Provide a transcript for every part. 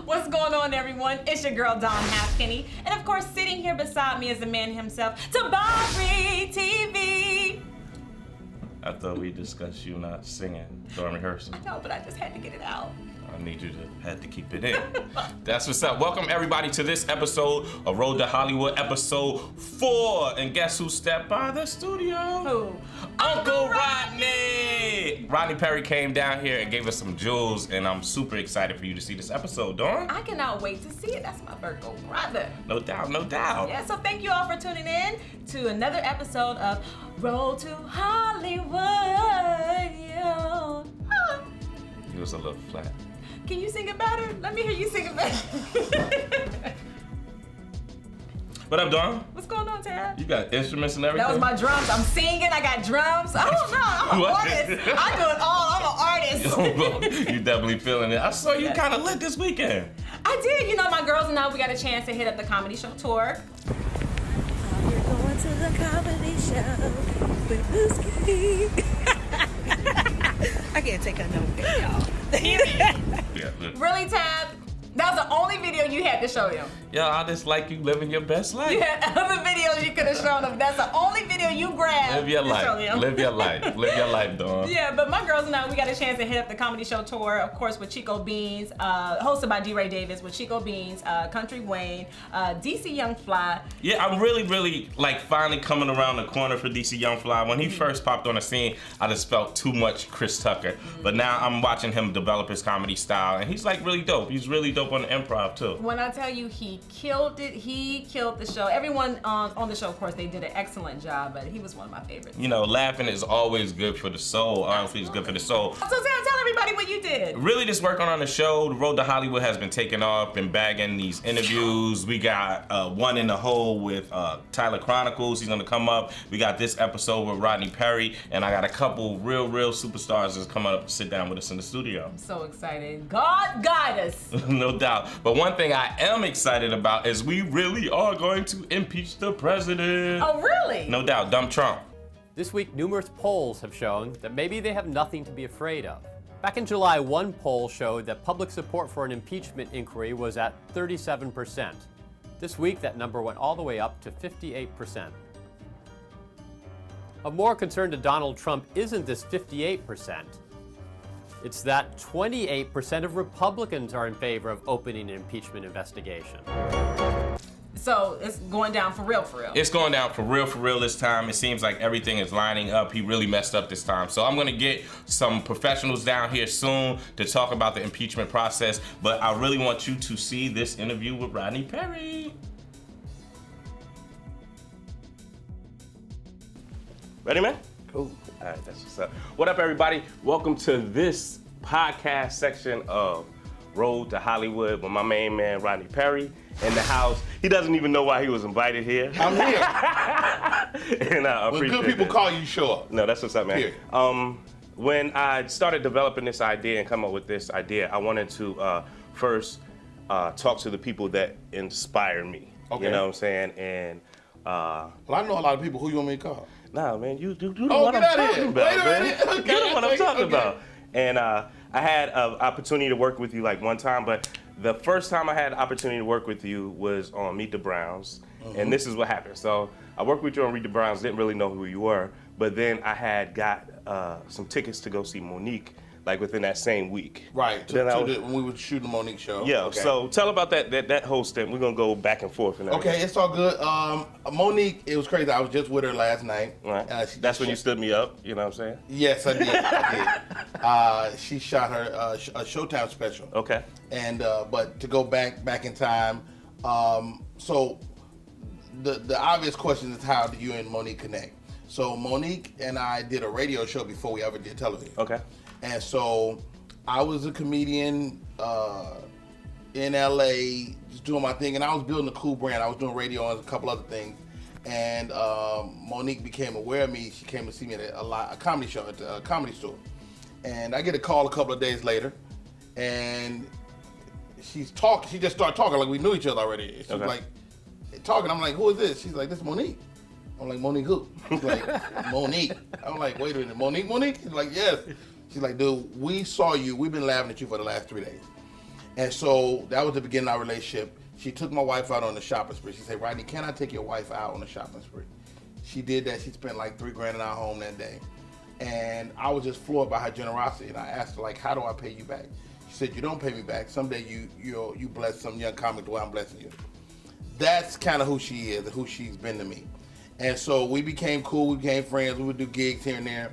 What's going on, everyone? It's your girl, Dawn Halfpenny. And of course, sitting here beside me is the man himself, Tabari TV. I thought we discussed you not singing during rehearsal. I know, but I just had to get it out. I need you to have to keep it in. That's what's up. Welcome everybody to this episode of Road to Hollywood, episode 4. And guess who stepped by the studio? Who? Uncle Rodney! Rodney Perry came down here and gave us some jewels, and I'm super excited for you to see this episode, Dawn. I cannot wait to see it. That's my Virgo brother. No doubt, no doubt. Yeah, so thank you all for tuning in to another episode of Road to Hollywood. Yo. It was a little flat. Can you sing it better? Let me hear you sing it better. What up, Dawn? What's going on, Tab? You got instruments and everything? That was my drums. I'm singing. I got drums. I don't know. I'm an artist. I do it all. I'm an artist. You definitely feeling it. I saw you kind of lit this weekend. I did. You know, my girls and I, we got a chance to hit up the comedy show tour. We're going to the comedy show with Whiskey. I can't take a note, y'all. Yeah, look. Really, Tab? That was the only video you had to show them. Yeah, I just like you living your best life. You had other videos you could have shown them. That's the only video you grabbed. Live your to show life. them. Live your life. Live your life, Dawn. Yeah, but my girls and I, we got a chance to hit up the comedy show tour, of course, with Chico Beans, hosted by D. Ray Davis, with Chico Beans, Country Wayne, DC Young Fly. Yeah, I'm really like finally coming around the corner for DC Young Fly. When he first popped on the scene, I just felt too much Chris Tucker. But now I'm watching him develop his comedy style, and he's like really dope. He's really dope on the improv too. When I tell you he killed it, he killed the show. Everyone on the show, of course, they did an excellent job, but he was one of my favorites. You know, laughing is always good for the soul. Honestly, it's good for the soul. So tell everybody what you did. Really just working on the show. The Road to Hollywood has been taking off, been bagging these interviews. We got One in the Hole with Tyler Chronicles. He's gonna come up. We got this episode with Rodney Perry, and I got a couple real superstars that's coming up and sit down with us in the studio. I'm so excited. God guide us. No doubt. But one thing I am excited about is we really are going to impeach the president. Oh, really? No doubt. Dump Trump. This week, numerous polls have shown that maybe they have nothing to be afraid of. Back in July, one poll showed that public support for an impeachment inquiry was at 37%. This week, that number went all the way up to 58%. Of more concern to Donald Trump isn't this 58%. It's that 28% of Republicans are in favor of opening an impeachment investigation. So it's going down for real. It's going down for real this time. It seems like everything is lining up. He really messed up this time. So I'm gonna get some professionals down here soon to talk about the impeachment process, but I really want you to see this interview with Rodney Perry. Ready, man? Cool. All right, that's what's up. What up, everybody? Welcome to this podcast section of Road to Hollywood with my main man, Rodney Perry, in the house. He doesn't even know why he was invited here. I'm here. And I When appreciate good people that. call you, show up. No, that's what's up, man. Here. When I started developing this idea and come up with this idea, I wanted to first talk to the people that inspire me. Okay. You know what I'm saying? And Well, I know a lot of people. Who you want me to call? nah, man, you do the Oh, one get I'm out of talking here. about, Wait a man. minute. You Okay, the one I'm okay, talking okay. about. And I had an opportunity to work with you like one time, but the first time I had the opportunity to work with you was on Meet the Browns. And this is what happened. So I worked with you on Meet the Browns, didn't really know who you were, but then I had got some tickets to go see Monique like within that same week. Right. Then I was- When we were shooting the Monique show. Yeah, Okay. so tell about that whole stint. We're gonna go back and forth and everything. Okay, it's all good. Monique, it was crazy. I was just with her last night. Right. She That's just when you shot- stood me up, you know what I'm saying? Yes, I did. She shot her a Showtime special. Okay. And but to go back in time, so the obvious question is, how do you and Monique connect? So Monique and I did a radio show before we ever did television. Okay. And so I was a comedian in LA, just doing my thing, and I was building a cool brand. I was doing radio and a couple other things. And Monique became aware of me. She came to see me at a comedy show at the comedy store. And I get a call a couple of days later, and she just started talking like we knew each other already. She's Okay. like talking. I'm like, who is this? She's like, this is Monique. I'm like, Monique who? She's like, Monique. I'm like, wait a minute, Monique? She's like, yes. She's like, dude, we saw you. We've been laughing at you for the last 3 days. And so that was the beginning of our relationship. She took my wife out on the shopping spree. She said, Rodney, can I take your wife out on a shopping spree? She did that. She spent like $3,000 in our home that day. And I was just floored by her generosity. And I asked her, like, how do I pay you back? She said, you don't pay me back. Someday you bless some young comic the way I'm blessing you. That's kind of who she is, who she's been to me. And so we became cool. We became friends. We would do gigs here and there.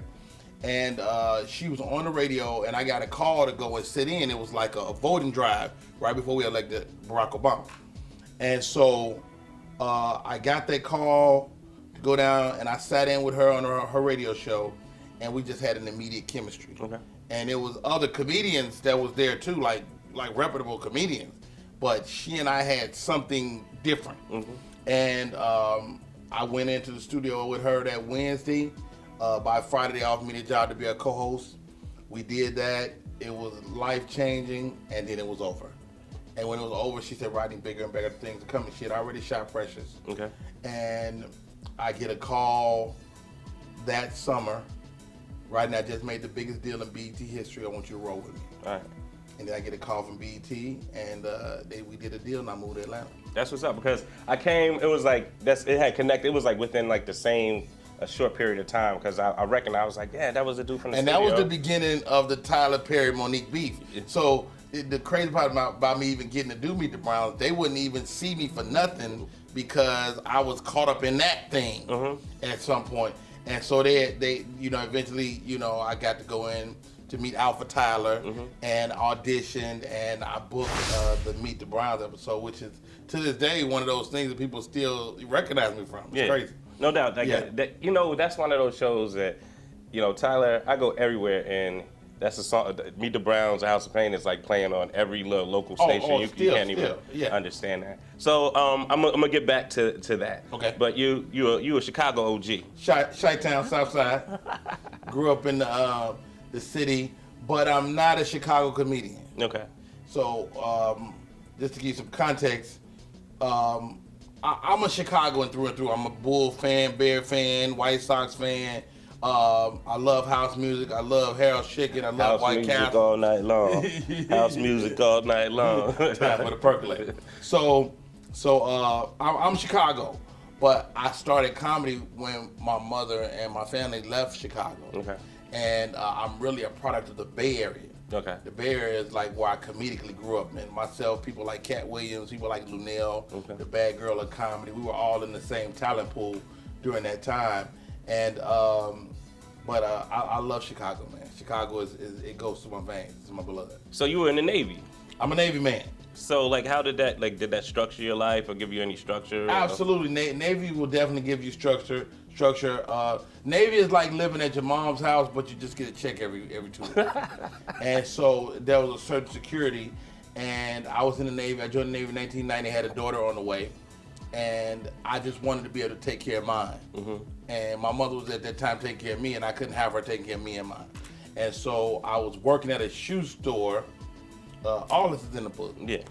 And she was on the radio, and I got a call to go and sit in. It was like a voting drive right before we elected Barack Obama. And so I got that call to go down, and I sat in with her on her radio show, and we just had an immediate chemistry. Okay. And it was other comedians that was there too, like reputable comedians. But she and I had something different. Mm-hmm. And I went into the studio with her that Wednesday. By Friday, they offered me the job to be a co-host. We did that. It was life-changing, and then it was over. And when it was over, she said, Rodney, bigger and better things are coming. She had already shot Precious. Okay. And I get a call that summer. Rodney, I just made the biggest deal in BET history. I want you to roll with me. All right. And then I get a call from BET, and we did a deal, and I moved to Atlanta. That's what's up, because I came, it was like, it had connected, it was like within like the same, a short period of time, because I reckon I was like, yeah, that was a dude from the studio. And that was the beginning of the Tyler Perry Monique beef. So the crazy part about me even getting to do Meet the Browns, they wouldn't even see me for nothing because I was caught up in that thing at some point. And so they eventually, I got to go in to meet Alpha Tyler and auditioned, and I booked the Meet the Browns episode, which is to this day one of those things that people still recognize me from. It's crazy. No doubt. That's one of those shows that, Tyler, I go everywhere, and that's a song, Meet the Browns, House of Pain is like playing on every little local station. You can't even understand that. So I'm gonna get back to that. Okay. But you a Chicago OG. Chi-Town, South Side. Grew up in the city, but I'm not a Chicago comedian. Okay. So just to give you some context, I'm a Chicagoan through and through. I'm a Bull fan, Bear fan, White Sox fan. I love house music. I love Harold Chicken. I love White Castle. House music all night long. House music all night long. Time for the percolate. So I'm Chicago, but I started comedy when my mother and my family left Chicago. Okay. And I'm really a product of the Bay Area. Okay. The Bay Area is like where I comedically grew up, man. Myself, people like Cat Williams, people like Lunell, the bad girl of comedy. We were all in the same talent pool during that time. And I love Chicago, man. Chicago it goes through my veins. It's my blood. So you were in the Navy. I'm a Navy man. So like, how did that structure your life or give you any structure? Absolutely. Navy will definitely give you structure. Navy is like living at your mom's house, but you just get a check every 2 weeks. And so there was a certain security, and I was in the Navy. I joined the Navy in 1990, had a daughter on the way, and I just wanted to be able to take care of mine. And my mother was at that time taking care of me, and I couldn't have her taking care of me and mine. And so I was working at a shoe store. All this is in the book. Yeah.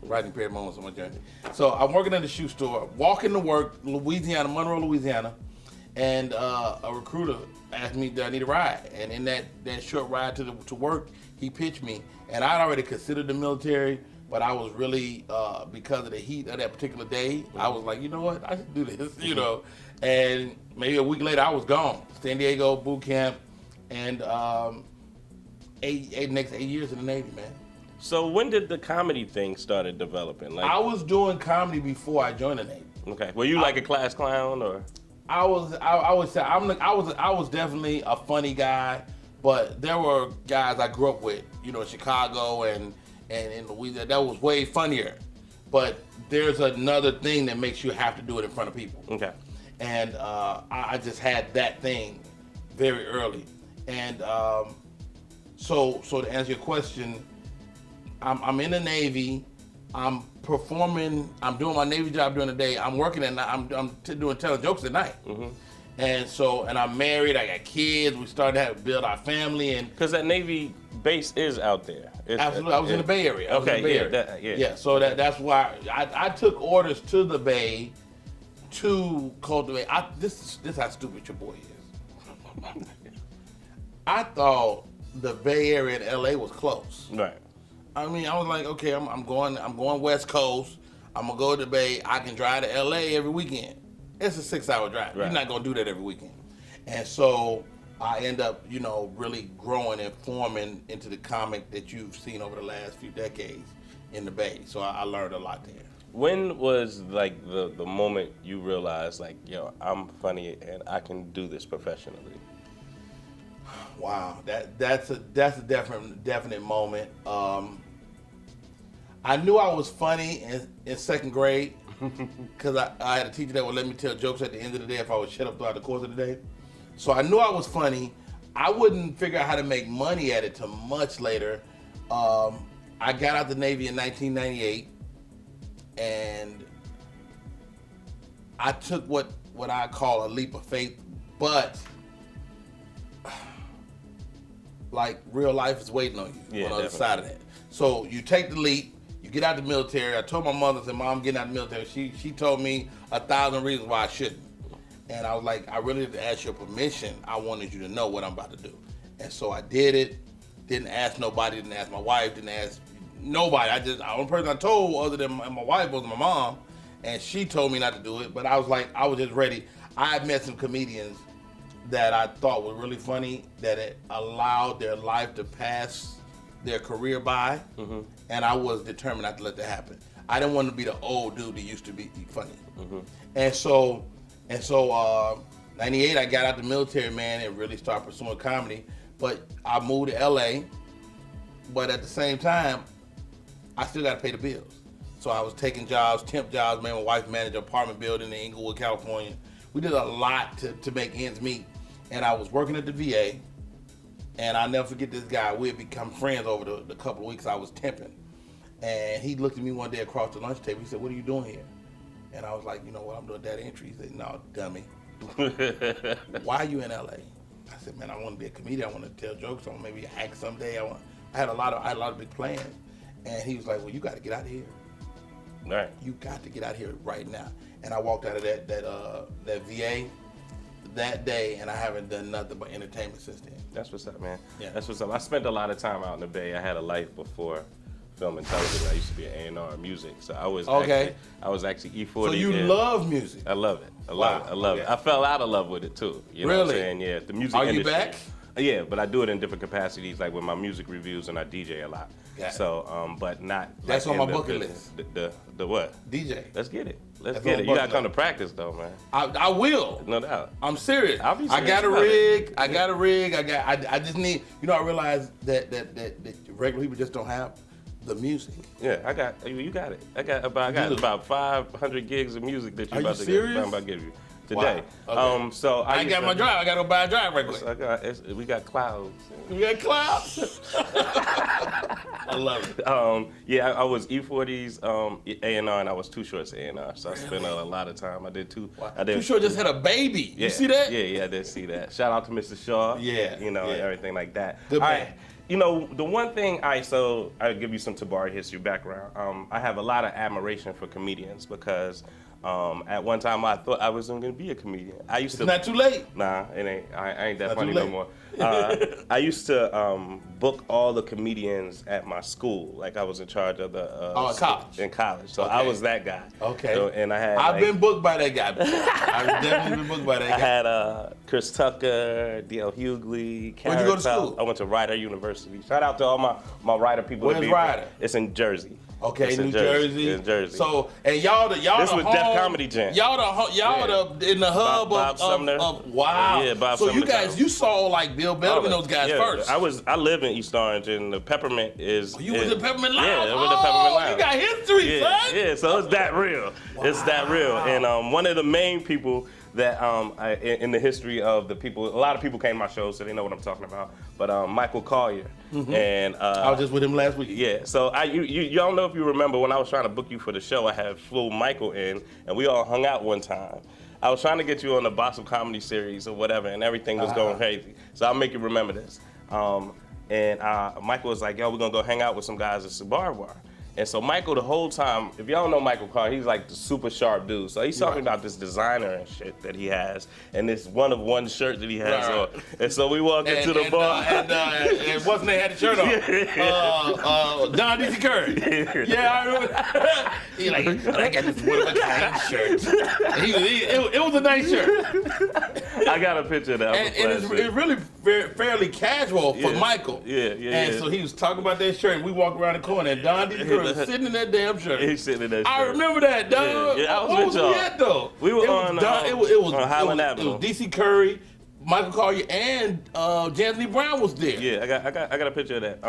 Writing period moments on my journey. So I'm working at a shoe store, walking to work, Monroe, Louisiana, and a recruiter asked me, do I need a ride? And in that short ride to work, he pitched me. And I'd already considered the military, but I was really, because of the heat of that particular day, I was like, you know what, I should do this, And maybe a week later, I was gone. San Diego boot camp, and next 8 years in the Navy, man. So when did the comedy thing started developing? I was doing comedy before I joined the Navy. Okay. Were you like a class clown, or? I was definitely a funny guy, but there were guys I grew up with, Chicago and in Louisiana, that was way funnier. But there's another thing that makes you have to do it in front of people. Okay. And I just had that thing very early. And so to answer your question, I'm in the Navy. I'm performing. I'm doing my Navy job during the day. I'm working at night. I'm telling jokes at night. And I'm married. I got kids. We started to build our family. And because that Navy base is out there. Absolutely, I was in the Bay Area. Okay, yeah. So that's why I took orders to the Bay to cultivate. This is how stupid your boy is. I thought the Bay Area and LA was close. Right. I mean, I was like, okay, I'm going West Coast. I'm gonna go to the Bay. I can drive to LA every weekend. It's a 6-hour drive. Right. You're not gonna do that every weekend. And so I end up, really growing and forming into the comic that you've seen over the last few decades in the Bay. So I learned a lot there. When was like the moment you realized like, yo, I'm funny and I can do this professionally? Wow, that's a definite moment. I knew I was funny in second grade because I had a teacher that would let me tell jokes at the end of the day if I would shut up throughout the course of the day. So I knew I was funny. I wouldn't figure out how to make money at it till much later. I got out the Navy in 1998, and I took what I call a leap of faith, but like real life is waiting on you on the other side of that. So you take the leap. You get out the military. I told my mother, I said, Mom, I'm getting out the military. She told me 1,000 reasons why I shouldn't. And I was like, I really didn't ask your permission. I wanted you to know what I'm about to do. And so I did it. Didn't ask nobody. Didn't ask my wife. Didn't ask nobody. The only person I told other than my wife was my mom. And she told me not to do it. But I was like, I was just ready. I had met some comedians that I thought were really funny, that it allowed their life to pass their career by, and I was determined not to let that happen. I didn't want to be the old dude that used to be funny. And so, 98, I got out the military, man, and really started pursuing comedy. But I moved to LA, but at the same time, I still got to pay the bills. So I was taking jobs, temp jobs, man. My wife managed an apartment building in Inglewood, California. We did a lot to make ends meet. And I was working at the VA, and I'll never forget this guy. We had become friends over the couple of weeks I was temping. And he looked at me one day across the lunch table. He said, "What are you doing here?" And I was like, "You know what, I'm doing data entry." He said, "No, dummy. Why are you in LA?" I said, "Man, I want to be a comedian. I want to tell jokes. I want to maybe act someday. I had a lot of big plans." And he was like, "Well, you got to get out of here. Right. You got to get out of here right now." And I walked out of that VA that day, and I haven't done nothing but entertainment since then. That's what's up, man. Yeah. That's what's up. I spent a lot of time out in the Bay. I had a life before film and television. I used to be an A&R music, so I was actually E40. So you love music? I love it. I love it. I fell out of love with it too. You know what I'm saying? Yeah, the music Are industry. you back? Yeah, but I do it in different capacities, like with my music reviews, and I DJ a lot. Got it. So, but not. That's like on in my bucket list. The what? DJ. Let's get it. Let's That's get on it. my You gotta bucket come to list. practice though, man. I will. No doubt. I'm serious. I'll be I serious got a about it. rig. I got a rig. I just need. I realize that regular people just don't have the music. Yeah, you got it. I got about 500 gigs of music that Are you I'm serious? about to give you today. Wow. Okay. So I got my drive. I got to go buy a drive right quick. We got clouds. We got clouds. I love it. I was E40's A&R, and I was Too Short's A&R. So I spent a lot of time. I did two. Wow. I did. Too Short just had a baby. Yeah, You see that? Yeah, I did see that. Shout out to Mr. Shaw. Yeah, and everything like that. Good All man. right. The one thing I'll give you some Tabari history background. I have a lot of admiration for comedians because at one time I thought I wasn't going to be a comedian. It's not too late. Nah, it ain't. I ain't that Not funny too no late. more. I used to book all the comedians at my school. Like I was in charge of the in college. In college, so Okay. I was that guy. Okay. So, and I had. I've been booked by that guy before. I've definitely been booked by that I guy. had Chris Tucker, D.L. Hughley. Where'd you go to school? I went to Rider University. Shout out to all my Rider people. Where's Rider? It's in Jersey. Okay, It's in New Jersey. In Jersey. So, and y'all This the was home, Def Comedy Jam. Y'all in the hub Bob Sumner. of wow. Yeah, Bob so Sumner you guys, time. you saw like Bill Bellamy and those guys first. I live in East Orange, and the Peppermint is. You was in Peppermint Lounge? Yeah, I was in Peppermint Lounge. You got history, son. Yeah, so it's that real. It's that real. And one of the main people that in the history of the people, a lot of people came to my show, so they know what I'm talking about. But Michael Collier, and I was just with him last week. yeah. So you don't know if you remember when I was trying to book you for the show, I had flew Michael in, and we all hung out one time. I was trying to get you on the Boston Comedy Series or whatever, and everything was going crazy. So I'll make you remember this. And Michael was like, "Yo, we're gonna go hang out with some guys at Subaru Bar." And so Michael, the whole time, if y'all don't know Michael Carr, he's like the super sharp dude. So he's talking about this designer and shit that he has, and this one-of-one shirt that he has on. And so we walk into the bar. And what's name had the shirt on? Don D.C. Curry. Yeah, I remember. He like, I got this one-of-a-kind shirt. It was a nice shirt. I got a picture of that. And it's really fairly casual for Michael. Yeah. So he was talking about that shirt, and we walk around the corner, and Don D.C. Curry was sitting in that damn shirt. He's sitting in that shirt. I remember that, dog. Yeah, I was What with y'all. We at, though? We were on Highland Avenue. It was D.C. Curry, Michael Collier, and Jansley Brown was there. Yeah, I got a picture of that.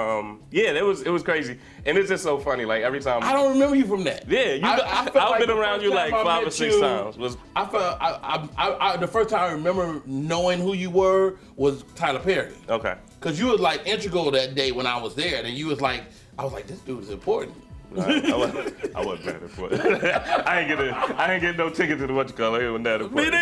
Yeah, it was crazy, and it's just so funny. Like every time. I don't remember you from that. Yeah, I've been around you like 5 or 6 times. I felt the first time I remember knowing who you were was Tyler Perry. Okay. Because you was like integral that day when I was there, and you was like, I was like, this dude is important. I wasn't that important. I ain't get no ticket to the what you call it. It wasn't that important.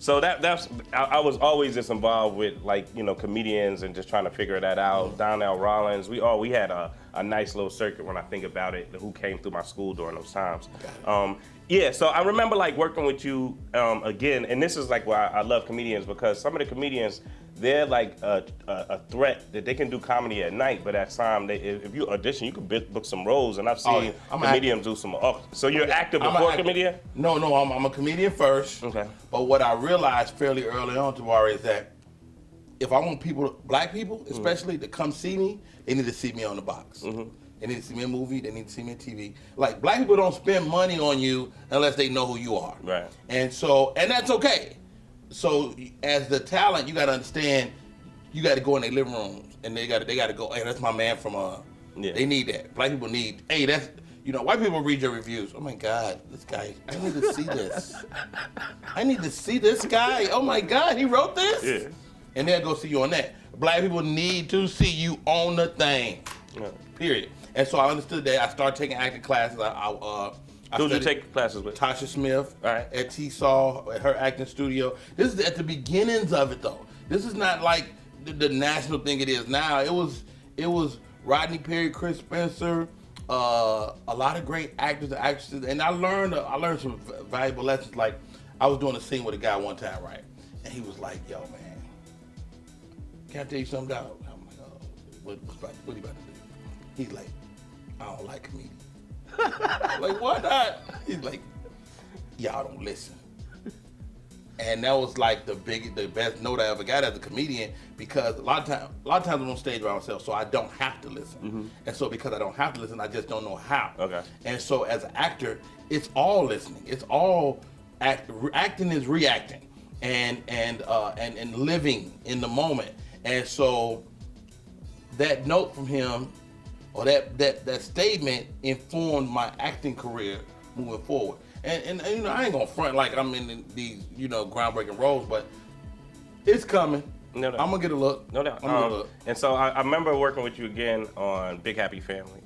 So that's I was always just involved with like comedians and just trying to figure that out. Donnell Rollins, we had a nice little circuit when I think about it. Who came through my school during those times. So I remember like working with you again, and this is like why I love comedians, because some of the comedians, they're like a threat that they can do comedy at night, but at time if you audition, you can book some roles, and I've seen comedians do some. So you're active before comedian? No, I'm a comedian first. Okay. But what I realized fairly early on, Tawari, is that if I want black people especially, to come see me, they need to see me on the box. They need to see me in a movie. They need to see me on TV. Like, black people don't spend money on you unless they know who you are. Right. And that's okay. So as the talent, you got to understand, you got to go in their living rooms, and they got to go, hey, that's my man from They need that. Black people need, hey, that's, white people read your reviews. Oh my God, this guy, I need to see this. I need to see this guy. Oh my God, he wrote this? Yeah. And they'll go see you on that. Black people need to see you on the thing. Yeah. Period. And so I understood that. I started taking acting classes. Who did you take classes with? Tasha Smith at T-Saw, at her acting studio. This is at the beginnings of it, though. This is not like the national thing it is now. It was Rodney Perry, Chris Spencer, a lot of great actors and actresses, and I learned some valuable lessons. Like, I was doing a scene with a guy one time, right? And he was like, "Yo, man, can I tell you something, dog?" I'm like, "Oh, what are you about to do?" He's like, "I don't like comedians." I'm like, why not? He's like, "Y'all don't listen." And that was like the best note I ever got as a comedian, because a lot of times I'm on stage by myself, so I don't have to listen. And so because I don't have to listen, I just don't know how. Okay. And so as an actor, it's all listening. It's all acting is reacting and living in the moment. And so that note from him, or that statement, informed my acting career moving forward. And I ain't gonna front like I'm in these groundbreaking roles, but it's coming. No doubt. I'm gonna get a look. No doubt. And so I remember working with you again on Big Happy Family,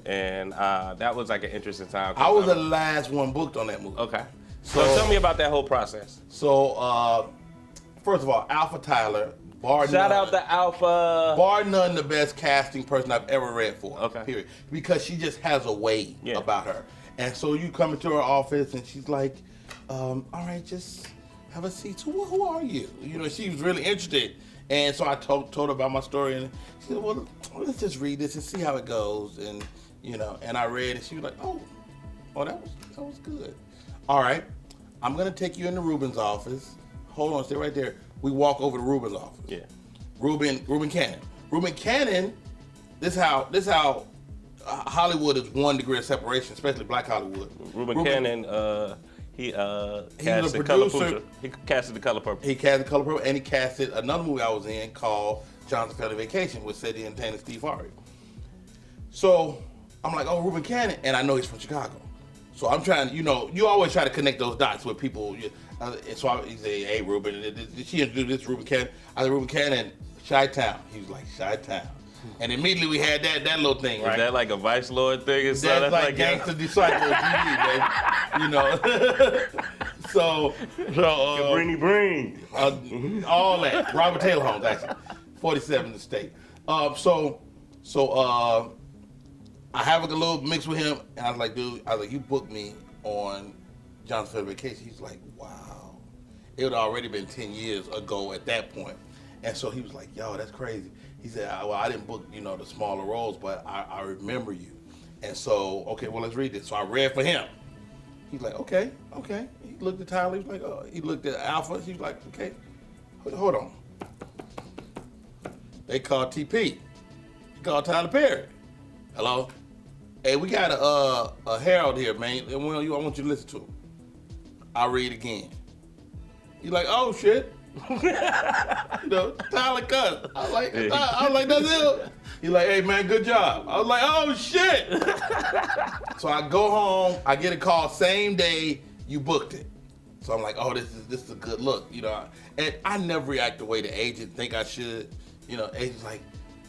and that was like an interesting time. I was the last one booked on that movie. Okay. So tell me about that whole process. So first of all, Alpha Tyler. Shout out to Alpha. Bar none, the best casting person I've ever read for. Okay. Period. Because she just has a way about her. And so you come into her office and she's like, all right, just have a seat. So who are you? She was really interested. And so I told her about my story, and she said, well, let's just read this and see how it goes. And and I read, and she was like, oh, that was good. All right, I'm gonna take you into Ruben's office. Hold on, stay right there. We walk over to Ruben's office. Yeah. Ruben Cannon. Ruben Cannon, this how Hollywood is 1 degree of separation, especially Black Hollywood. Ruben Cannon, he cast The Color Purple. He casted The Color Purple. He casted The Color Purple, and he casted another movie I was in called Johnson Family Vacation with Sadie and Tana Steve Harvey. So I'm like, oh, Ruben Cannon, and I know he's from Chicago. So I'm trying, you always try to connect those dots with people. And so he said, hey, Ruben, she introduced this Ruben Cannon. I said, Ruben Cannon, Chi-Town. He was like, Chi-Town. And immediately we had that little thing, right? Is that like a Vice Lord thing? Or that's like Gangster Disciple TV, baby. So Cabrini Breen. All that. Robert Taylor Homes, actually. 47 the state. So So I have a little mix with him, and I was like, dude, you booked me on John's Favorite Vacation. He's like, wow. It had already been 10 years ago at that point. And so he was like, yo, that's crazy. He said, well, I didn't book, the smaller roles, but I remember you. And so, okay, well, let's read this. So I read for him. He's like, okay. He looked at Tyler. He was like, oh. He looked at Alpha. He was like, okay, hold on. They called TP. He called Tyler Perry. Hello? Hey, we got a Harold here, man. I want you to listen to him. I'll read again. He's like, oh, shit. Tyler cuss. I was like, that's it. He's like, hey, man, good job. I was like, oh, shit. So I go home. I get a call same day you booked it. So I'm like, oh, this is a good look, And I never react the way the agent think I should. Agent's like,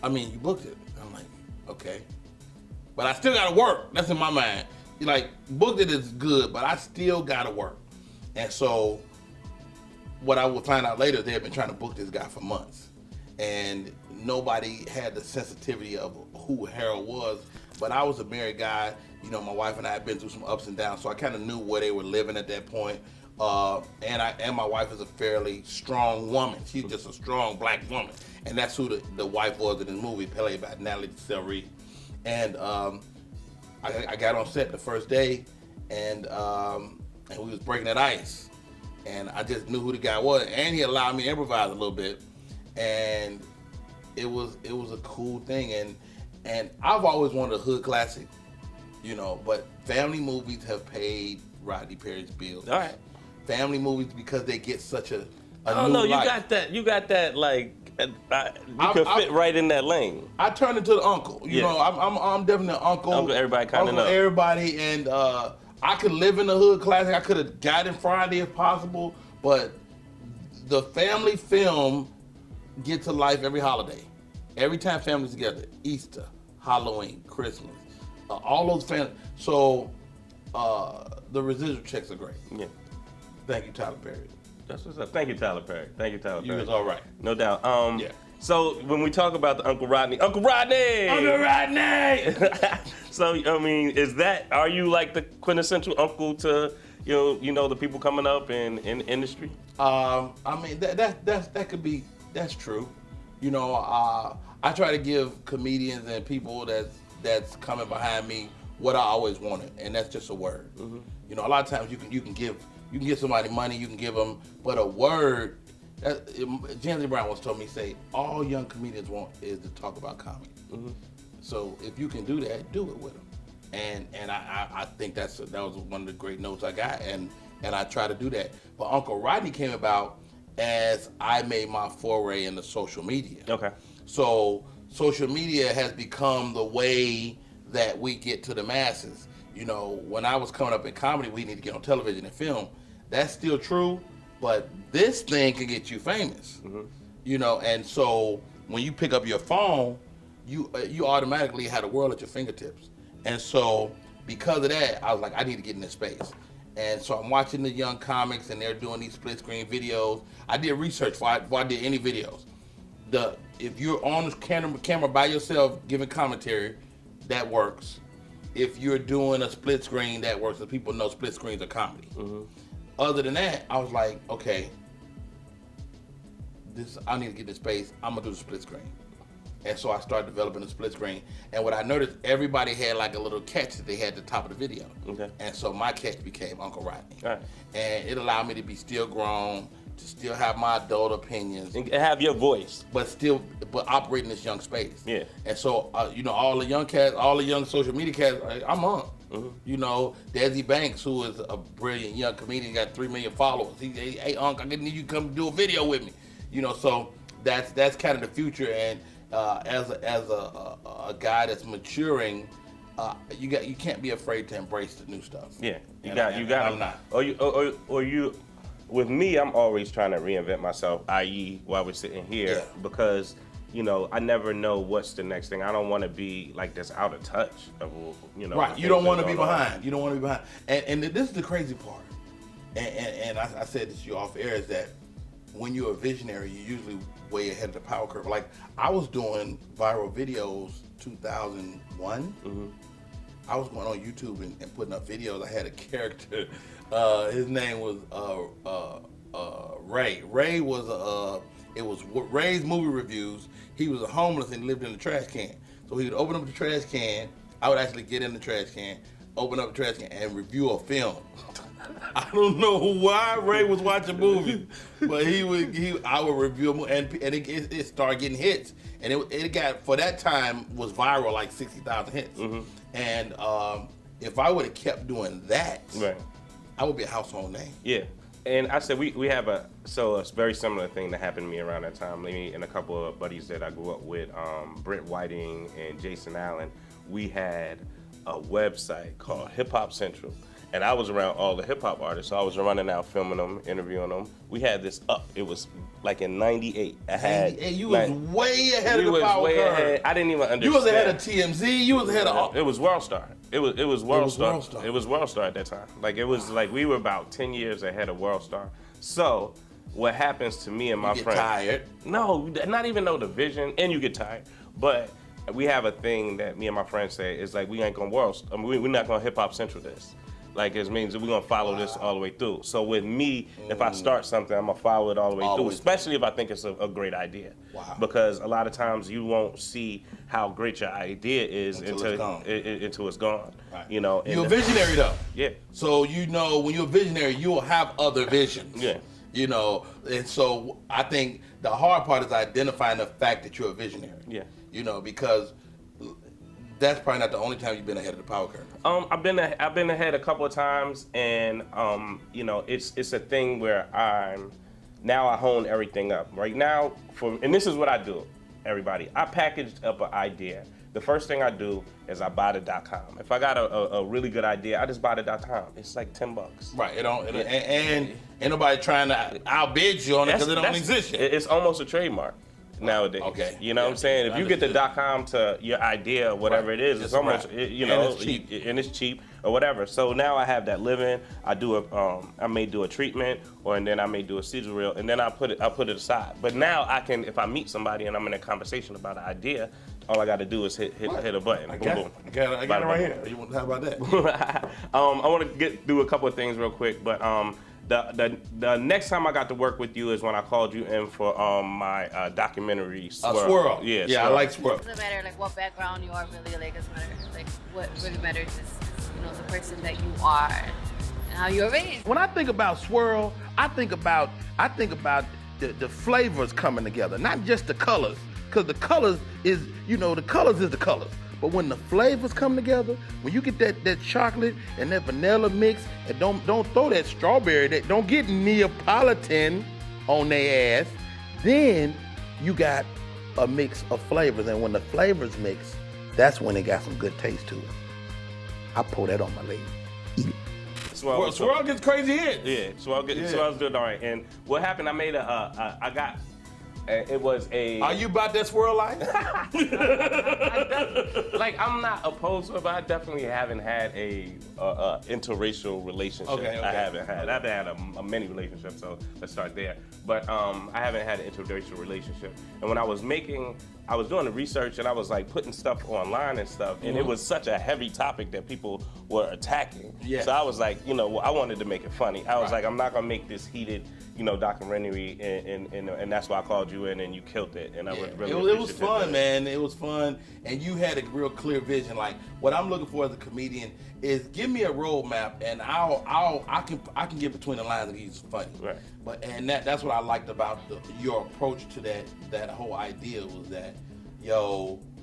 you booked it. I'm like, okay. But I still gotta work. That's in my mind. Booked it is good, but I still gotta work. And so what I would find out later, they had been trying to book this guy for months. And nobody had the sensitivity of who Harold was. But I was a married guy. My wife and I had been through some ups and downs, so I kind of knew where they were living at that point. And my wife is a fairly strong woman. She's just a strong black woman. And that's who the wife was in this movie, played by Natalie Sellery. And I got on set the first day, and we was breaking that ice. And I just knew who the guy was. And he allowed me to improvise a little bit. And it was a cool thing. And I've always wanted a hood classic, but family movies have paid Rodney Perry's bills. All right. Family movies, because they get such a oh new no, you life. got that like you can fit right in that lane. I turned into the uncle. Yeah. I'm definitely an uncle. Uncle everybody kind of know. Everybody, and I could live in the hood classic. I could have gotten Friday if possible, but the family film gets to life every holiday. Every time families together, Easter, Halloween, Christmas, all those families. So the residual checks are great. Yeah. Thank you, Tyler Perry. That's what's up. Thank you, Tyler Perry. You was all right. No doubt. Yeah. So when we talk about the Uncle Rodney. Uncle Rodney! So are you like the quintessential uncle to the people coming up in the industry? That could be, that's true. I try to give comedians and people that's coming behind me what I always wanted, and that's just a word. Mm-hmm. A lot of times you can give somebody money, you can give them, but a word. James Brown once told me, say, all young comedians want is to talk about comedy. Mm-hmm. So if you can do that, do it with them. And I think that was one of the great notes I got, and I try to do that. But Uncle Rodney came about as I made my foray into social media. Okay. So social media has become the way that we get to the masses. When I was coming up in comedy, we need to get on television and film. That's still true, but this thing can get you famous. Mm-hmm. And so when you pick up your phone, you automatically have the world at your fingertips. And so because of that, I was like, I need to get in this space. And so I'm watching the young comics, and they're doing these split screen videos. I did research before I did any videos. If you're on the camera by yourself giving commentary, that works. If you're doing a split screen, that works. So people know split screens are comedy. Mm-hmm. Other than that, I was like, okay, I need to get this space. I'm gonna do the split screen. And so I started developing the split screen. And what I noticed, everybody had like a little catch that they had at the top of the video. Okay. And so my catch became Uncle Rodney. All right. And it allowed me to be still grown, to still have my adult opinions. And have your voice. But operate in this young space. Yeah. And so, all the young cats, all the young social media cats, I'm on. Mm-hmm. Desi Banks, who is a brilliant young comedian, got 3 million followers. Hey, Unc, I need you to come do a video with me. So that's kind of the future. And as a guy that's maturing, you can't be afraid to embrace the new stuff. Yeah, you got. I'm not. Or you. With me, I'm always trying to reinvent myself. I.e., while we're sitting here, because I never know what's the next thing. I don't want to be like this out of touch. Right. You don't want to be behind. You don't want to be behind. And this is the crazy part. And I said this to you off air, is that when you're a visionary, you're usually way ahead of the power curve. Like, I was doing viral videos 2001. I was going on YouTube and putting up videos. I had a character. His name was Ray. Ray was it was Ray's movie reviews. He was a homeless and lived in a trash can. So he would open up the trash can. I would actually get in the trash can, open up the trash can, and review a film. I don't know why Ray was watching movies, but I would review a movie, and it started getting hits, and it got, for that time, was viral, like 60,000 hits. And if I would have kept doing that, Right. I would be a household name. Yeah. And I said we have a very similar thing that happened to me around that time. Me and a couple of buddies that I grew up with, Brent Whiting and Jason Allen, we had a website called Hip Hop Central. And I was around all the hip hop artists, so I was running out, filming them, interviewing them. We had this up. It was like in '98. You was way ahead of the power curve. Ahead. I didn't even understand. You was ahead of TMZ. You was ahead of. It was WorldStar. It was WorldStar. WorldStar. It was WorldStar at that time. Like, it was like we were about 10 years ahead of WorldStar. So what happens to me and my You friends? get tired. No, not even know the vision, and you get tired. But we have a thing that me and my friends say is like, we ain't gonna we're not gonna Hip Hop Central this. Like, it means that we're gonna follow this all the way through. So with me, if I start something, I'm gonna follow it all the way through, especially if I think it's a great idea. Wow. Because a lot of times you won't see how great your idea is Until it's gone. until it's gone. Right. You know, You're a visionary though. Yeah. So you know, when you're a visionary, you will have other visions. Yeah. You know, and so I think the hard part is identifying the fact that you're a visionary. Yeah. You know, because that's probably not the only time you've been ahead of the power curve. I've been ahead a couple of times, and you know, it's a thing where I hone everything up. Right now, and this is what I do, everybody. I packaged up an idea. The first thing I do is I buy the .com. If I got a really good idea, I just buy the .com. It's like $10. Right. And ain't nobody trying to outbid you on it because it don't exist yet. It's almost a trademark nowadays. Okay. You know what I'm saying? If you get the .com to your idea, whatever it is, it's almost you know, and it's cheap or whatever. So now I have that living. I do I may do a treatment, and then I may do a sizzle reel, and then I put it aside. But now I can, if I meet somebody and I'm in a conversation about an idea, all I got to do is hit a button. I Boom, got boom. it right here. How about that? I want to get through a couple of things real quick, but the next time I got to work with you is when I called you in for my documentary Swirl. Swirl. Yeah, Swirl. I like Swirl. It doesn't matter like what background you are really, like it doesn't matter. Like what really matters is you know the person that you are and how you're raised. When I think about Swirl, I think about the flavors coming together, not just the colors, because the colors is the colors. But when the flavors come together, when you get that chocolate and that vanilla mix, and don't throw that strawberry, don't get Neapolitan on their ass, then you got a mix of flavors. And when the flavors mix, that's when it got some good taste to it. I pour that on my lady. Eat it. Swirl gets crazy hits. Yeah, Swirl's doing all right. And what happened, I made it was a... Are you about that Swirl life? Like, I'm not opposed to it, but I definitely haven't had a interracial relationship. Okay. I haven't had. I've had a many relationships, so let's start there. But I haven't had an interracial relationship. And when I was doing the research, and I was like putting stuff online and stuff, and it was such a heavy topic that people were attacking. Yeah. So I was like, I wanted to make it funny. I was like, I'm not gonna make this heated, documentary, and that's why I called you in, and you killed it. And I was really it was fun, man. It was fun, and you had a real clear vision. Like, what I'm looking for as a comedian is give me a roadmap, and I can get between the lines and he's funny. Right. But that's what I liked about your approach to that whole idea was that,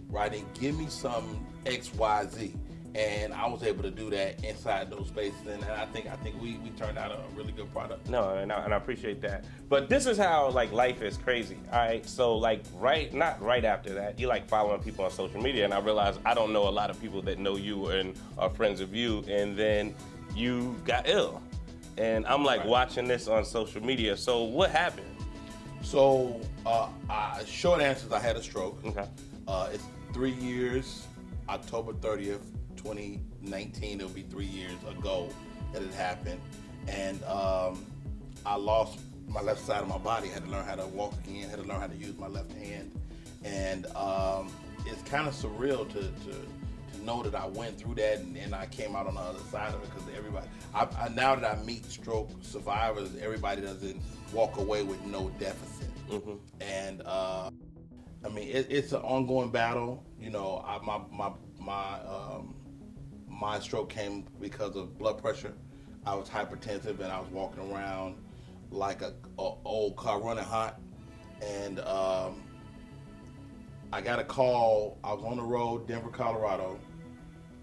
Rodney, give me some XYZ. And I was able to do that inside those spaces, and I think we turned out a really good product. No, and I appreciate that. But this is how life is crazy. All right, so not right after that, you following people on social media, and I realized I don't know a lot of people that know you and are friends of you, and then you got ill, and I'm watching this on social media. So what happened? So short answer is I had a stroke. Okay. It's 3 years, October 30th. 2019, it'll be 3 years ago that it happened, and I lost my left side of my body. I had to learn how to walk again. Had to learn how to use my left hand, and it's kind of surreal to know that I went through that and I came out on the other side of it, because everybody, now that I meet stroke survivors, everybody doesn't walk away with no deficit. And I mean, it's an ongoing battle. You know, my stroke came because of blood pressure. I was hypertensive and I was walking around like a old car running hot, and I got a call. I was on the road, Denver, Colorado.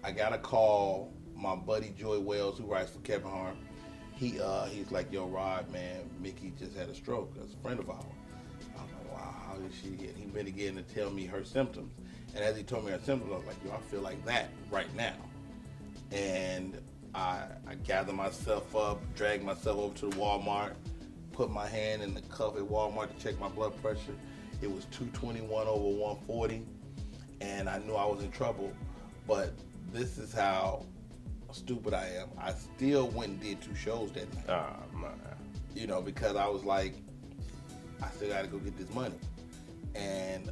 I got a call. My buddy Joy Wells, who writes for Kevin Hart, he's like, "Yo, Rod, man, Mickey just had a stroke. That's a friend of ours." I was like, "Wow, how did she get?" He been again to tell me her symptoms, and as he told me her symptoms, I was like, "Yo, I feel like that right now." And I gathered myself up, dragged myself over to the Walmart, put my hand in the cuff at Walmart to check my blood pressure. It was 221 over 140, and I knew I was in trouble. But this is how stupid I am. I still went and did 2 shows that night. Oh, man. You know, because I was like, I still got to go get this money. And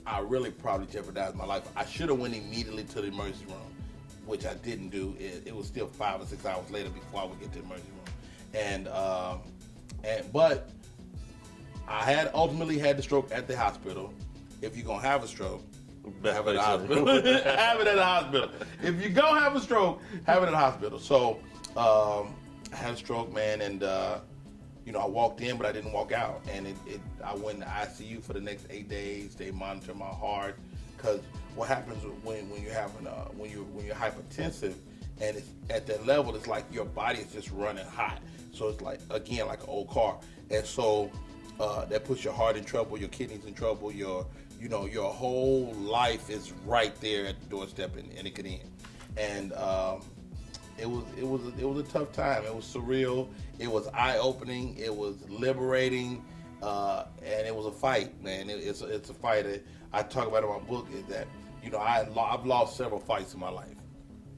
I really probably jeopardized my life. I should have went immediately to the emergency room, which I didn't do. It was still 5 or 6 hours later before I would get to the emergency room. But I ultimately had the stroke at the hospital. If you're gonna have a stroke, have it at the hospital. Have it at the hospital. If you're gonna have a stroke, have it at the hospital. So I had a stroke, man, and you know, I walked in, but I didn't walk out. And I went to ICU for the next 8 days. They monitor my heart, because what happens when you're hypertensive and it's at that level, it's like your body is just running hot. So it's like, again, like an old car. And so that puts your heart in trouble, your kidneys in trouble, your whole life is right there at the doorstep, and it could end. And it was a tough time. It was surreal. It was eye-opening. It was liberating, and it was a fight, man. It's a fight. I talk about in my book is that, you know, I've lost several fights in my life,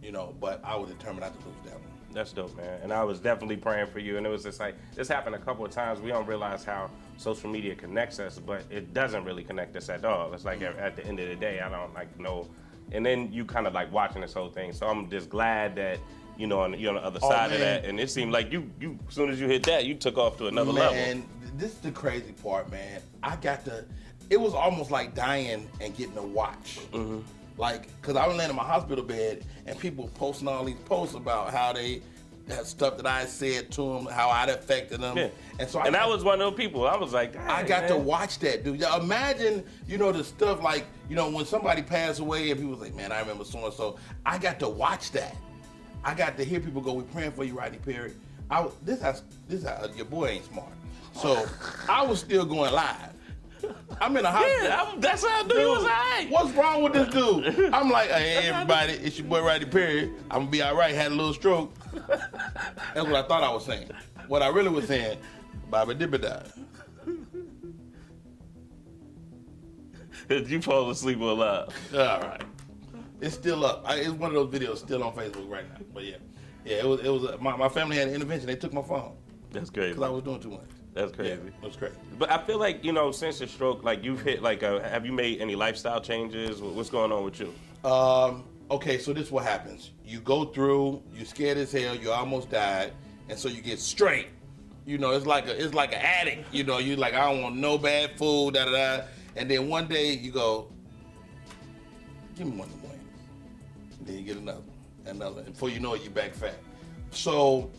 you know, but I was determined not to lose that one. That's dope, man. And I was definitely praying for you. And it was just like, this happened a couple of times. We don't realize how social media connects us, but it doesn't really connect us at all. It's like at the end of the day, I don't like know. And then you kind of like watching this whole thing. So I'm just glad that, you know, you're on the other side of that. And it seemed like you as soon as you hit that, you took off to another level. Man, this is the crazy part, man. It was almost like dying and getting a watch. Mm-hmm. Like, because I was laying in my hospital bed and people posting all these posts about how they had stuff that I said to them, how I'd affected them. Yeah. And so I was one of those people. I was like, I got to watch that, dude. Imagine, you know, the stuff like, you know, when somebody passed away and people was like, man, I remember so-and-so. I got to watch that. I got to hear people go, we're praying for you, Rodney Perry. This how your boy ain't smart. So I was still going live. I'm in a hospital. Yeah, that's how I knew he was all right. What's wrong with this dude? I'm like, hey, everybody, it's your boy Rodney Perry. I'm going to be all right, had a little stroke. That's what I thought I was saying. What I really was saying, Baba Dibba died. Did you fall asleep or alive? All right. It's still up. It's one of those videos still on Facebook right now. But yeah, it was. My family had an intervention. They took my phone. That's crazy. Because I was doing too much. That's crazy. Yeah, that's crazy. But I feel like, you know, since your stroke, like you've hit like have you made any lifestyle changes? What's going on with you? Okay, so this is what happens. You go through, you're scared as hell, you almost died, and so you get straight. You know, it's like an addict. You know, you like, I don't want no bad food, da da da. And then one day you go, give me one of the wings. And then you get another. And before you know it, you're back fat. So,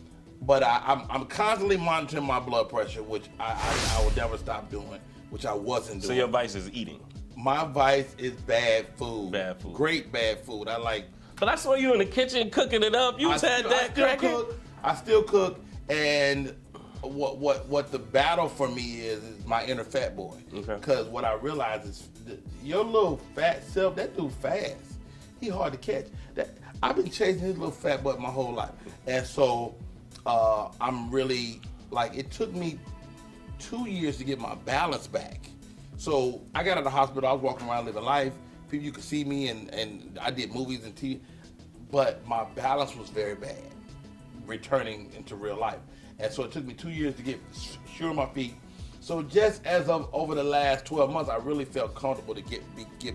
but I'm constantly monitoring my blood pressure, which I will never stop doing, which I wasn't doing. So your vice is eating? My vice is bad food. Bad food. Great bad food. I like. But I saw you in the kitchen cooking it up. You had that cracking? I still cook, and what the battle for me is my inner fat boy. Because what I realize is your little fat self, that dude fast. He hard to catch. I've been chasing his little fat butt my whole life. And so I'm really, like, it took me 2 years to get my balance back. So I got out of the hospital, I was walking around living life. People, you could see me, and I did movies and TV, but my balance was very bad, returning into real life. And so it took me 2 years to get sure on my feet. So just as of over the last 12 months, I really felt comfortable to get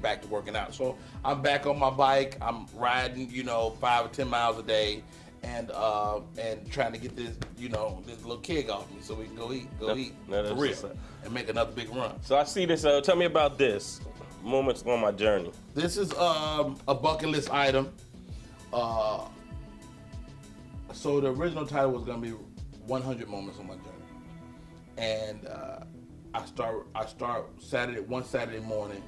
back to working out. So I'm back on my bike. I'm riding, 5 or 10 miles a day, and trying to get this, this little keg off me so we can go eat for real, and make another big run. So I see this. Tell me about this. Moments on my journey. This is a bucket list item. So the original title was gonna be 100 moments on my journey. And I start one Saturday morning,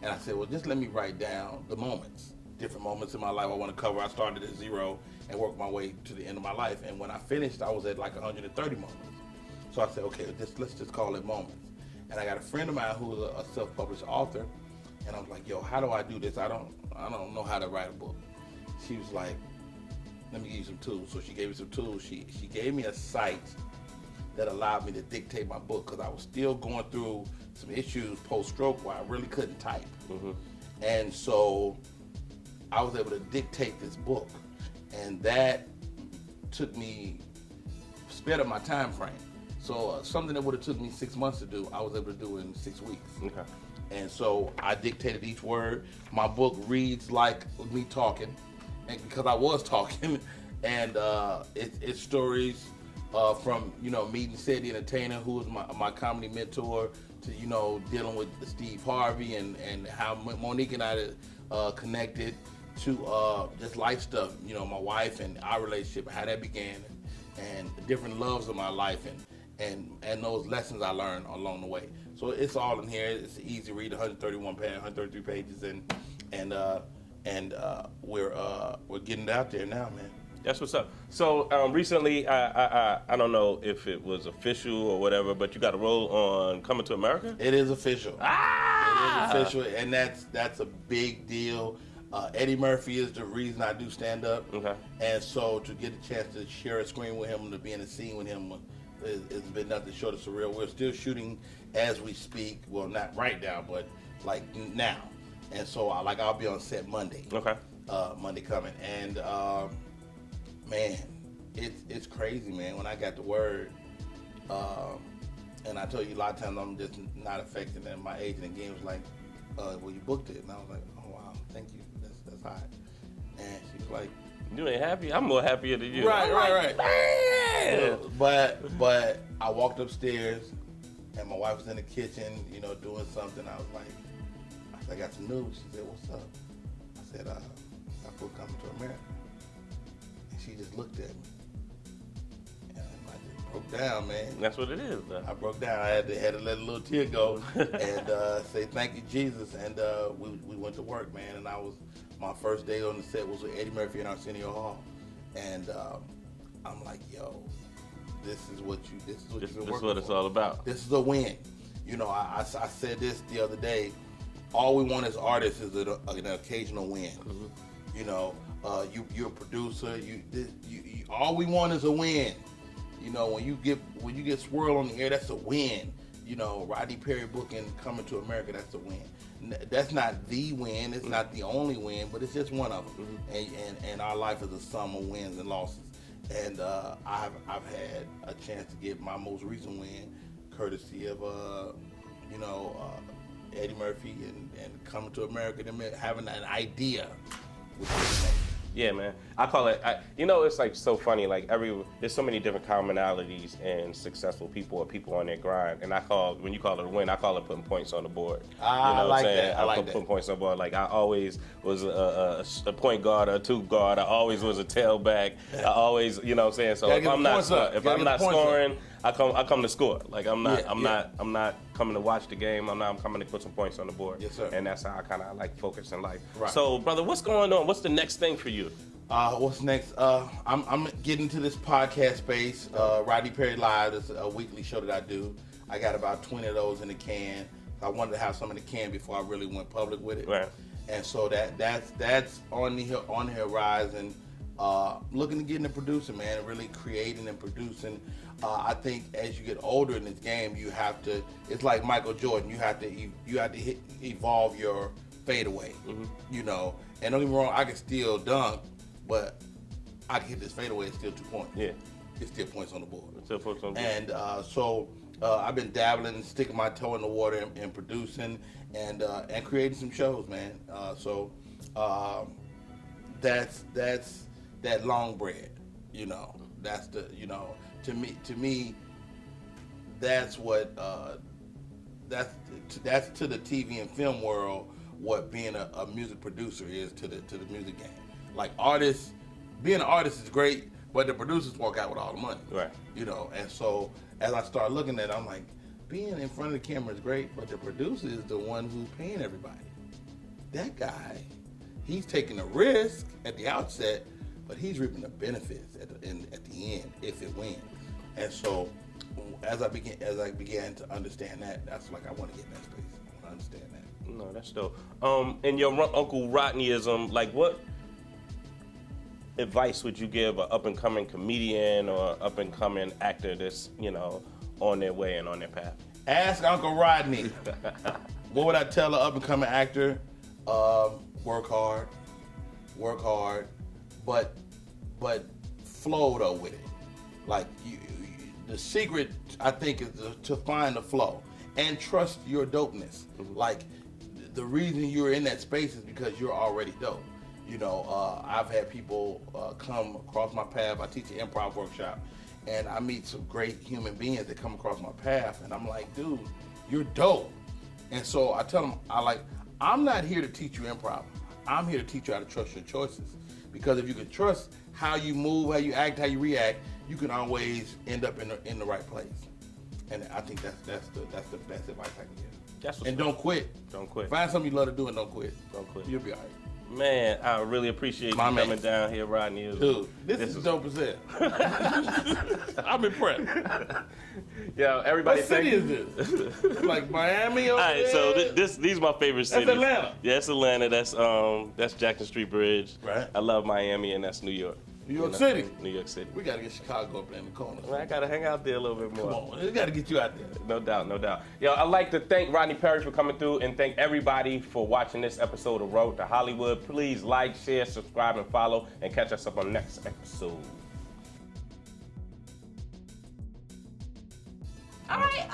and I said, well, just let me write down the moments, different moments in my life I want to cover. I started at 0 and worked my way to the end of my life. And when I finished, I was at like 130 moments. So I said, okay, let's just call it moments. And I got a friend of mine who was a self-published author, and I was like, yo, how do I do this? I don't know how to write a book. She was like, let me give you some tools. So she gave me some tools. She gave me a site that allowed me to dictate my book, because I was still going through some issues post-stroke where I really couldn't type. Mm-hmm. And so I was able to dictate this book, and that sped up my time frame. So something that would have took me 6 months to do, I was able to do in 6 weeks. Okay. And so I dictated each word. My book reads like me talking, and because I was talking, and it's stories from meeting Sid the Entertainer, who was my comedy mentor, to dealing with Steve Harvey and how Monique and I connected, to just life stuff, my wife and our relationship, how that began, and the different loves of my life, and those lessons I learned along the way. So it's all in here. It's an easy read, 133 pages, and we're getting it out there now, man. That's what's up. So recently, I don't know if it was official or whatever, but you got a role on Coming to America? It is official. It is official, and that's a big deal. Eddie Murphy is the reason I do stand up. Okay. And so to get the chance to share a screen with him, to be in a scene with him, it's been nothing short of surreal. We're still shooting as we speak. Well, not right now, but like now. And so I'll be on set Monday. Okay. Monday coming, and man, it's crazy, man. When I got the word, and I told you a lot of times I'm just not affected, and my agent again was like, well, you booked it, and I was like, oh wow, thank you, that's hot. And she was like, you ain't happy? I'm more happier than you. Right. Man! But I walked upstairs, and my wife was in the kitchen, doing something. I was like, I got some news. She said, what's up? I said, that book Coming to America. And she just looked at me. And I just broke down, man. That's what it is, though. I broke down. I had to let a little tear go and say, thank you, Jesus. And we went to work, man. And my first day on the set was with Eddie Murphy in Arsenio Hall. And I'm like, yo, this is what you've been working for. This is what it's all about. This is a win. I said this the other day. All we want as artists is an occasional win. Mm-hmm. You're a producer. You all we want is a win. When you get swirled on the air, that's a win. Rodney Perry booking Coming to America, that's a win. That's not the win. It's not the only win, but it's just one of them. Mm-hmm. And our life is a sum of wins and losses. And I've had a chance to get my most recent win, courtesy of Eddie Murphy and Coming to America, them having an idea with this. Yeah, man. I call it, it's like so funny. Like there's so many different commonalities in successful people or people on their grind. And when you call it a win, I call it putting points on the board. I like that. I like that. Putting points on the board. Like I always was a point guard or a two guard. I always was a tailback. I always, So if I'm not scoring, I come to score. Like I'm not coming to watch the game. I'm coming to put some points on the board. Yes, sir. And that's how I kind of like focus in life. Right. So, brother, what's going on? What's the next thing for you? What's next? I'm getting to this podcast space. Rodney Perry Live is a weekly show that I do. I got about 20 of those in the can. I wanted to have some in the can before I really went public with it. Right. And so that's on the horizon. Looking to get into producing, man, really creating and producing. I think as you get older in this game, you have to. It's like Michael Jordan. You have to evolve your fadeaway. Mm-hmm. And don't get me wrong, I can still dunk, but I can hit this fadeaway and still 2 points. Yeah. it's still points on the board. Still points on the board. And so I've been dabbling and sticking my toe in the water and producing and creating some shows, man. That's that long bread, you know. That's the, you know, to me, that's what that's to the TV and film world what being a music producer is to the music game. Like artists, being an artist is great, but the producers walk out with all the money. Right. You know, and so as I start looking at it, I'm like, being in front of the camera is great, but the producer is the one who's paying everybody. That guy, he's taking a risk at the outset, but he's reaping the benefits at the end if it wins. And so as I began to understand that, that's like I want to get in that space. I want to understand that. No, that's dope. And your Uncle Rodneyism, like what advice would you give an up-and-coming comedian or up-and-coming actor that's, you know, on their way and on their path? Ask Uncle Rodney. What would I tell an up-and-coming actor? Work hard, but flow though with it. Like the secret, I think, is to find the flow and trust your dopeness. Mm-hmm. Like the reason you're in that space is because you're already dope. You know, I've had people come across my path. I teach an improv workshop, and I meet some great human beings that come across my path, and I'm like, dude, you're dope. And so I tell them, I'm not here to teach you improv. I'm here to teach you how to trust your choices. Because if you can trust how you move, how you act, how you react, you can always end up in the right place. And I think that's the best advice I can give. And don't quit. Don't quit. Find something you love to do and don't quit. Don't quit. You'll be all right. Man, I really appreciate you coming down here, Rodney. Dude, this is dope as hell. I'm impressed. Yo, everybody, what city is this? Like Miami? All right, so these are my favorite cities. That's Atlanta. Yeah, it's Atlanta. That's Jackson Street Bridge. Right. I love Miami, and that's New York. New York City. New York City. We gotta get Chicago up there in the corner. Well, I gotta hang out there a little bit more. Come on, we gotta get you out there. No doubt, no doubt. Yo, I'd like to thank Rodney Perry for coming through and thank everybody for watching this episode of Road to Hollywood. Please like, share, subscribe, and follow, and catch us up on the next episode. All right.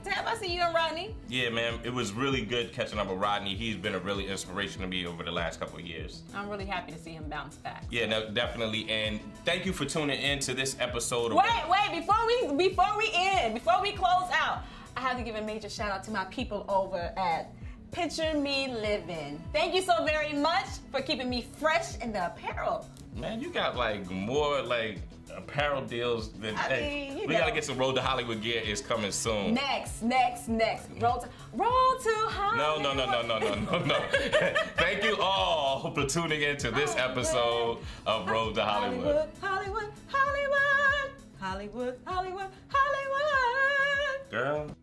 Tab, I see you and Rodney. Yeah, man, it was really good catching up with Rodney. He's been a really inspiration to me over the last couple of years. I'm really happy to see him bounce back. Yeah, no, definitely. And thank you for tuning in to this episode of... Wait, before we close out, I have to give a major shout out to my people over at Picture Me Living. Thank you so very much for keeping me fresh in the apparel. Man, you got like more like apparel deals than we gotta get some Road to Hollywood gear. Is coming soon. Next. Road to Hollywood. No. Thank you all for tuning in to this episode of Road to Hollywood. Hollywood. Girl.